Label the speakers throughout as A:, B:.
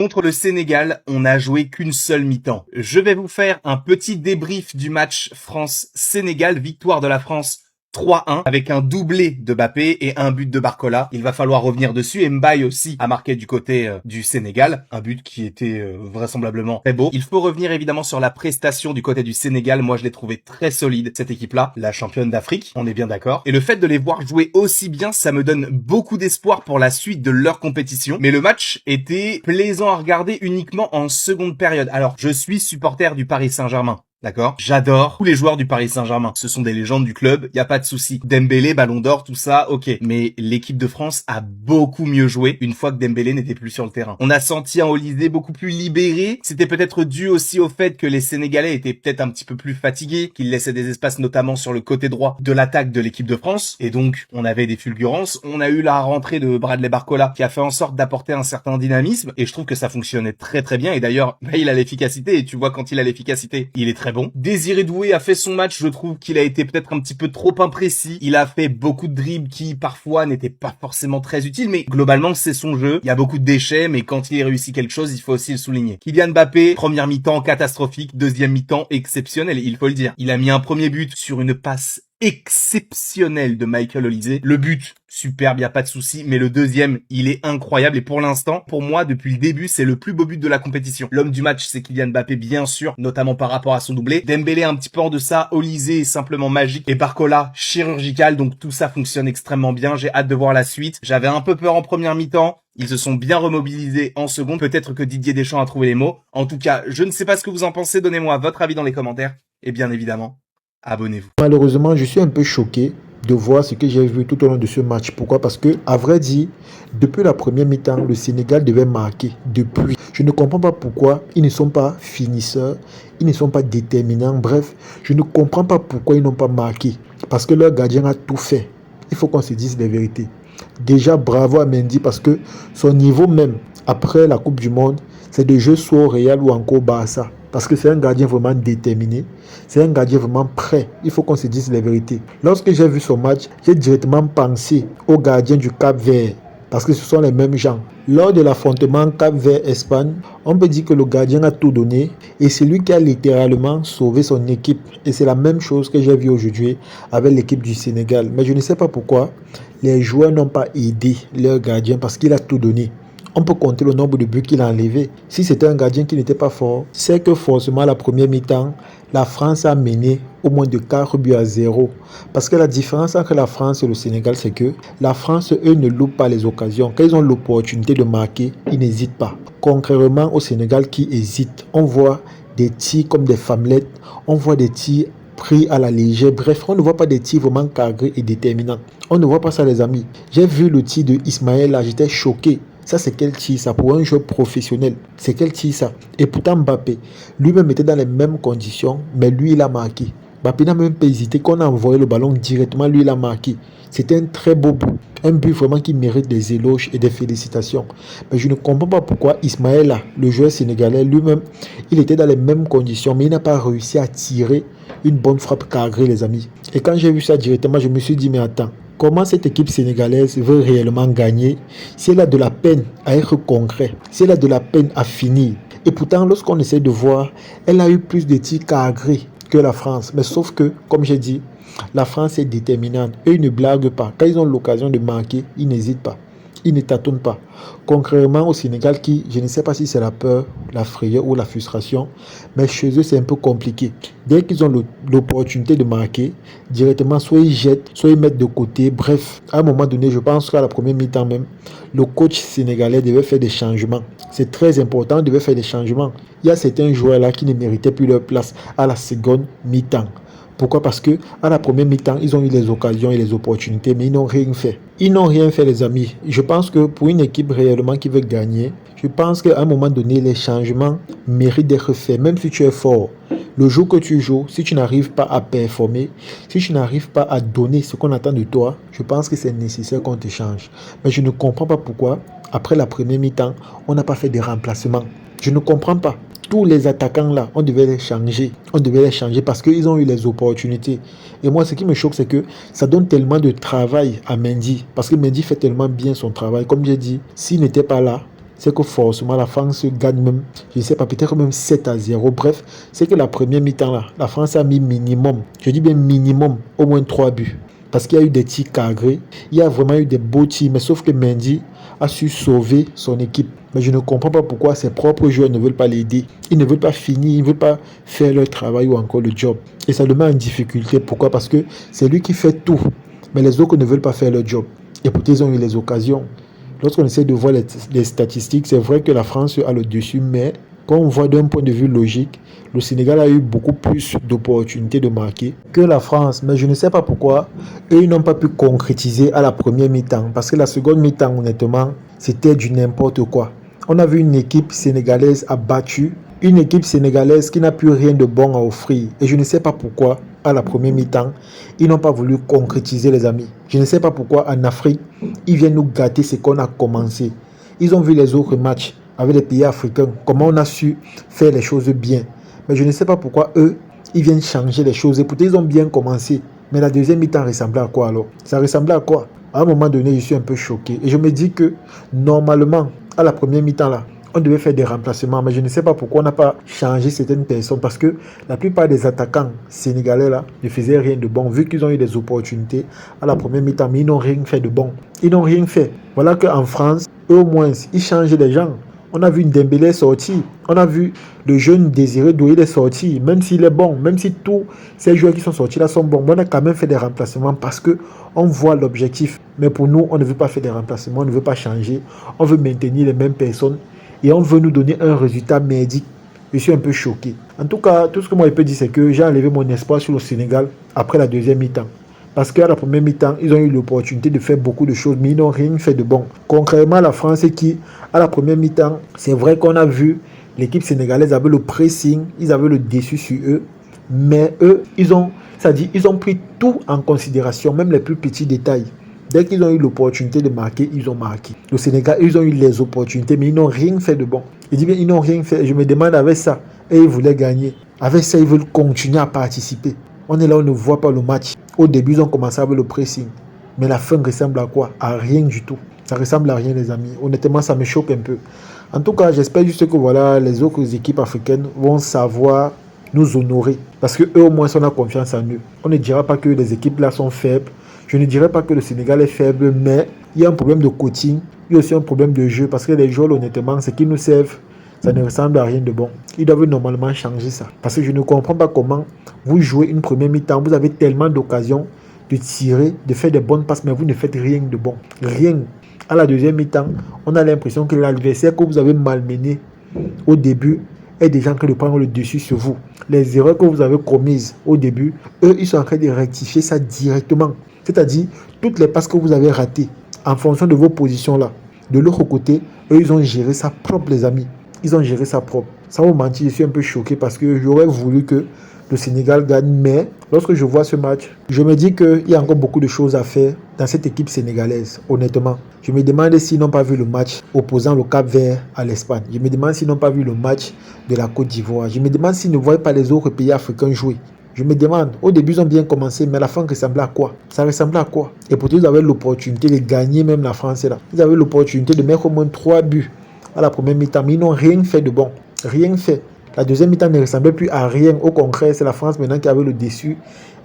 A: Contre le Sénégal, on n'a joué qu'une seule mi-temps. Je vais vous faire un petit débrief du match France-Sénégal, victoire de la France 3-1 avec un doublé de Mbappé et un but de Barcola. Il va falloir revenir dessus. Et Mbaye aussi a marqué du côté du Sénégal, un but qui était vraisemblablement très beau. Il faut revenir évidemment sur la prestation du côté du Sénégal. Moi, je l'ai trouvé très solide, cette équipe-là, la championne d'Afrique, on est bien d'accord. Et le fait de les voir jouer aussi bien, ça me donne beaucoup d'espoir pour la suite de leur compétition. Mais le match était plaisant à regarder uniquement en seconde période. Alors, je suis supporter du Paris Saint-Germain. D'accord? J'adore tous les joueurs du Paris Saint-Germain. Ce sont des légendes du club, y a pas de souci. Dembélé, Ballon d'Or, tout ça, ok. Mais l'équipe de France a beaucoup mieux joué une fois que Dembélé n'était plus sur le terrain. On a senti un Olysée beaucoup plus libéré. C'était peut-être dû aussi au fait que les Sénégalais étaient peut-être un petit peu plus fatigués, qu'ils laissaient des espaces notamment sur le côté droit de l'attaque de l'équipe de France. Et donc, on avait des fulgurances. On a eu la rentrée de Bradley Barcola qui a fait en sorte d'apporter un certain dynamisme. Et je trouve que ça fonctionnait très très bien. Et d'ailleurs, il a l'efficacité. Et tu vois, quand il a l'efficacité, il est très bon. Désiré Doué a fait son match, je trouve qu'il a été peut-être un petit peu trop imprécis. Il a fait beaucoup de dribbles qui parfois n'étaient pas forcément très utiles, mais globalement c'est son jeu. Il y a beaucoup de déchets, mais quand il réussit quelque chose, il faut aussi le souligner. Kylian Mbappé, première mi-temps catastrophique, deuxième mi-temps exceptionnel, il faut le dire. Il a mis un premier but sur une passe exceptionnel de Michael Olise. Le but, superbe, y a pas de souci, mais le deuxième, il est incroyable et pour l'instant, pour moi, depuis le début, c'est le plus beau but de la compétition. L'homme du match, c'est Kylian Mbappé, bien sûr, notamment par rapport à son doublé. Dembélé un petit peu en deçà, Olise est simplement magique et Barcola chirurgical, donc tout ça fonctionne extrêmement bien. J'ai hâte de voir la suite. J'avais un peu peur en première mi-temps. Ils se sont bien remobilisés en seconde. Peut-être que Didier Deschamps a trouvé les mots. En tout cas, je ne sais pas ce que vous en pensez. Donnez-moi votre avis dans les commentaires. Et bien évidemment, abonnez-vous.
B: Malheureusement, je suis un peu choqué de voir ce que j'ai vu tout au long de ce match. Pourquoi? Parce que, à vrai dire, depuis la première mi-temps, le Sénégal devait marquer. Depuis, je ne comprends pas pourquoi ils ne sont pas finisseurs, ils ne sont pas déterminants. Bref, je ne comprends pas pourquoi ils n'ont pas marqué. Parce que leur gardien a tout fait. Il faut qu'on se dise les vérités. Déjà, bravo à Mendy parce que son niveau même, après la Coupe du Monde, c'est de jouer soit au Real ou encore au Barça. Parce que c'est un gardien vraiment déterminé. C'est un gardien vraiment prêt. Il faut qu'on se dise les vérités. Lorsque j'ai vu son match, j'ai directement pensé au gardien du Cap-Vert. Parce que ce sont les mêmes gens. Lors de l'affrontement Cap-Vert-Espagne, on peut dire que le gardien a tout donné. Et c'est lui qui a littéralement sauvé son équipe. Et c'est la même chose que j'ai vu aujourd'hui avec l'équipe du Sénégal. Mais je ne sais pas pourquoi les joueurs n'ont pas aidé leur gardien parce qu'il a tout donné. On peut compter le nombre de buts qu'il a enlevé. Si c'était un gardien qui n'était pas fort, c'est que forcément la première mi-temps, la France a mené au moins de 4 buts à 0. Parce que la différence entre la France et le Sénégal, c'est que la France, eux, ne loupent pas les occasions. Quand ils ont l'opportunité de marquer, ils n'hésitent pas. Contrairement au Sénégal qui hésite, on voit des tirs comme des femmelettes, on voit des tirs pris à la légère. Bref, on ne voit pas des tirs vraiment cadrés et déterminants. On ne voit pas ça, les amis. J'ai vu le tir de Ismaël, là, j'étais choqué. Ça, c'est quel tir ça pour un joueur professionnel? C'est quel tir ça? Et pourtant, Mbappé, lui-même était dans les mêmes conditions, mais lui, il a marqué. Mbappé n'a même pas hésité. Quand on a envoyé le ballon directement, lui, il a marqué. C'était un très beau but. Un but vraiment qui mérite des éloges et des félicitations. Mais je ne comprends pas pourquoi Ismaël, le joueur sénégalais, lui-même, il était dans les mêmes conditions, mais il n'a pas réussi à tirer une bonne frappe cadrée, les amis. Et quand j'ai vu ça directement, je me suis dit, mais attends, comment cette équipe sénégalaise veut réellement gagner si elle a de la peine à être concret, si elle a de la peine à finir? Et pourtant, lorsqu'on essaie de voir, elle a eu plus de tirs cadrés que la France. Mais sauf que, comme j'ai dit, la France est déterminante. Eux, ils ne blaguent pas. Quand ils ont l'occasion de marquer, ils n'hésitent pas. Ils ne tâtonnent pas. Contrairement au Sénégal qui, je ne sais pas si c'est la peur, la frayeur ou la frustration, mais chez eux, c'est un peu compliqué. Dès qu'ils ont l'opportunité de marquer, directement, soit ils jettent, soit ils mettent de côté. Bref, à un moment donné, je pense qu'à la première mi-temps même, le coach sénégalais devait faire des changements. C'est très important, il devait faire des changements. Il y a certains joueurs là qui ne méritaient plus leur place à la seconde mi-temps. Pourquoi? Parce que à la première mi-temps, ils ont eu les occasions et les opportunités, mais ils n'ont rien fait. Ils n'ont rien fait, les amis. Je pense que pour une équipe réellement qui veut gagner, je pense qu'à un moment donné, les changements méritent d'être faits, même si tu es fort. Le jour que tu joues, si tu n'arrives pas à performer, si tu n'arrives pas à donner ce qu'on attend de toi, je pense que c'est nécessaire qu'on te change. Mais je ne comprends pas pourquoi, après la première mi-temps, on n'a pas fait des remplacements. Je ne comprends pas. Tous les attaquants là, on devait les changer. On devait les changer parce qu'ils ont eu les opportunités. Et moi, ce qui me choque, c'est que ça donne tellement de travail à Mendy. Parce que Mendy fait tellement bien son travail. Comme j'ai dit, s'il n'était pas là, c'est que forcément la France gagne même, je ne sais pas, peut-être même 7-0. Bref, c'est que la première mi-temps là, la France a mis minimum, je dis bien minimum, au moins 3 buts. Parce qu'il y a eu des tirs cadrés, il y a vraiment eu des beaux tirs, mais sauf que Mendy a su sauver son équipe. Mais je ne comprends pas pourquoi ses propres joueurs ne veulent pas l'aider. Ils ne veulent pas finir, ils ne veulent pas faire leur travail ou encore le job. Et ça le met en difficulté. Pourquoi? Parce que c'est lui qui fait tout. Mais les autres ne veulent pas faire leur job. Et pourtant, ils ont eu les occasions. Lorsqu'on essaie de voir les statistiques, c'est vrai que la France a le dessus, mais quand on voit d'un point de vue logique, le Sénégal a eu beaucoup plus d'opportunités de marquer que la France. Mais je ne sais pas pourquoi eux, ils n'ont pas pu concrétiser à la première mi-temps. Parce que la seconde mi-temps, honnêtement, c'était du n'importe quoi. On a vu une équipe sénégalaise abattue, une équipe sénégalaise qui n'a plus rien de bon à offrir. Et je ne sais pas pourquoi, à la première mi-temps, ils n'ont pas voulu concrétiser, les amis. Je ne sais pas pourquoi en Afrique, ils viennent nous gâter ce qu'on a commencé. Ils ont vu les autres matchs avec les pays africains, comment on a su faire les choses bien. Mais je ne sais pas pourquoi eux, ils viennent changer les choses. Et pourtant, ils ont bien commencé. Mais la deuxième mi-temps ressemblait à quoi alors? Ça ressemblait à quoi? À un moment donné, je suis un peu choqué. Et je me dis que, normalement, à la première mi-temps là, on devait faire des remplacements, mais je ne sais pas pourquoi on n'a pas changé certaines personnes, parce que la plupart des attaquants sénégalais là ne faisaient rien de bon, vu qu'ils ont eu des opportunités à la première mi-temps, mais ils n'ont rien fait de bon. Ils n'ont rien fait. Voilà qu'en France, eux au moins, ils changent les gens. On a vu Dembélé sortir, on a vu le jeune Désiré Doué est sorti, même s'il est bon, même si tous ces joueurs qui sont sortis là sont bons, mais on a quand même fait des remplacements parce que on voit l'objectif. Mais pour nous, on ne veut pas faire des remplacements, on ne veut pas changer, on veut maintenir les mêmes personnes et on veut nous donner un résultat merdique. Je suis un peu choqué. En tout cas, tout ce que moi je peux dire, c'est que j'ai enlevé mon espoir sur le Sénégal après la deuxième mi-temps. Parce qu'à la première mi-temps, ils ont eu l'opportunité de faire beaucoup de choses, mais ils n'ont rien fait de bon. Concrètement, à la France qui, à la première mi-temps, c'est vrai qu'on a vu l'équipe sénégalaise avait le pressing, ils avaient le dessus sur eux, mais eux, ils ont pris tout en considération, même les plus petits détails. Dès qu'ils ont eu l'opportunité de marquer, ils ont marqué. Le Sénégal, ils ont eu les opportunités, mais ils n'ont rien fait de bon. Je dis bien, ils n'ont rien fait. Je me demande avec ça, et ils voulaient gagner. Avec ça, ils veulent continuer à participer. On est là, on ne voit pas le match. Au début, ils ont commencé avec le pressing. Mais la fin ressemble à quoi? À rien du tout. Ça ressemble à rien, les amis. Honnêtement, ça me choque un peu. En tout cas, j'espère juste que voilà, les autres équipes africaines vont savoir nous honorer. Parce qu'eux, au moins, on a confiance en eux. On ne dira pas que les équipes là sont faibles. Je ne dirais pas que le Sénégal est faible, mais il y a un problème de coaching. Il y a aussi un problème de jeu. Parce que les joueurs, honnêtement, ce qui nous servent, ça ne ressemble à rien de bon. Ils doivent normalement changer ça. Parce que je ne comprends pas comment vous jouez une première mi-temps. Vous avez tellement d'occasions de tirer, de faire des bonnes passes, mais vous ne faites rien de bon. Rien. À la deuxième mi-temps, on a l'impression que l'adversaire que vous avez malmené au début est déjà en train de prendre le dessus sur vous. Les erreurs que vous avez commises au début, eux, ils sont en train de rectifier ça directement. C'est-à-dire, toutes les passes que vous avez ratées, en fonction de vos positions là, de l'autre côté, eux, ils ont géré ça propre, les amis. Ils ont géré ça propre. Sans vous mentir, je suis un peu choqué parce que j'aurais voulu que le Sénégal gagne. Mais lorsque je vois ce match, je me dis qu'il y a encore beaucoup de choses à faire dans cette équipe sénégalaise, honnêtement. Je me demande s'ils n'ont pas vu le match opposant le Cap-Vert à l'Espagne. Je me demande s'ils n'ont pas vu le match de la Côte d'Ivoire. Je me demande s'ils ne voient pas les autres pays africains jouer. Je me demande, au début ils ont bien commencé, mais la fin ressemblait à quoi? Ça ressemblait à quoi? Et pourtant ils avaient l'opportunité de gagner même la France là. Ils avaient l'opportunité de mettre au moins 3 buts à la première mi-temps, mais ils n'ont rien fait de bon. Rien fait. La deuxième mi-temps ne ressemblait plus à rien. Au contraire, c'est la France maintenant qui avait le dessus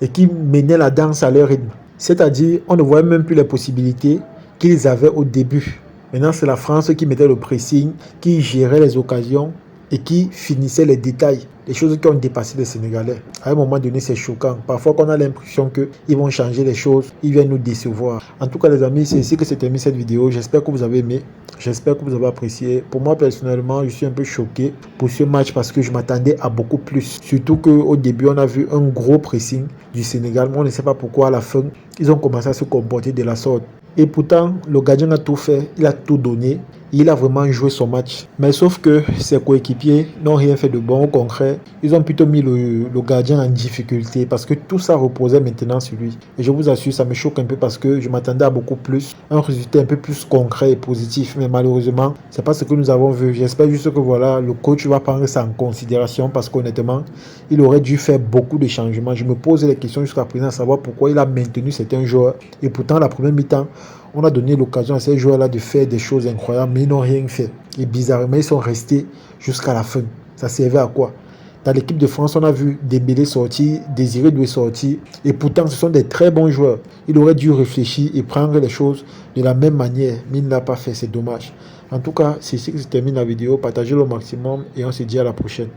B: et qui menait la danse à leur rythme. C'est-à-dire, on ne voyait même plus les possibilités qu'ils avaient au début. Maintenant, c'est la France qui mettait le pressing, qui gérait les occasions et qui finissait les détails. Les choses qui ont dépassé les Sénégalais. À un moment donné, c'est choquant. Parfois, qu'on a l'impression qu'ils vont changer les choses, ils viennent nous décevoir. En tout cas, les amis, c'est ici que s'est terminée cette vidéo. J'espère que vous avez aimé. J'espère que vous avez apprécié. Pour moi, personnellement, je suis un peu choqué pour ce match parce que je m'attendais à beaucoup plus. Surtout qu'au début, on a vu un gros pressing du Sénégal. Moi, on ne sait pas pourquoi, à la fin, ils ont commencé à se comporter de la sorte. Et pourtant, le gardien a tout fait. Il a tout donné. Il a vraiment joué son match. Mais sauf que ses coéquipiers n'ont rien fait de bon. Au contraire, ils ont plutôt mis le gardien en difficulté parce que tout ça reposait maintenant sur lui. Et je vous assure, ça me choque un peu parce que je m'attendais à beaucoup plus. Un résultat un peu plus concret et positif. Mais malheureusement, c'est pas ce que nous avons vu. J'espère juste que voilà, le coach va prendre ça en considération parce qu'honnêtement, il aurait dû faire beaucoup de changements. Je me pose les questions jusqu'à présent à savoir pourquoi il a maintenu certains joueurs. Et pourtant, la première mi-temps, On a donné l'occasion à ces joueurs-là de faire des choses incroyables, mais ils n'ont rien fait. Et bizarrement, ils sont restés jusqu'à la fin. Ça servait à quoi? Dans l'équipe de France, on a vu Dembélé sortir, Désiré Doué sortir, et pourtant ce sont des très bons joueurs. Il aurait dû réfléchir et prendre les choses de la même manière, mais il ne l'a pas fait, c'est dommage. En tout cas, c'est ici que se termine la vidéo. Partagez le maximum et on se dit à la prochaine.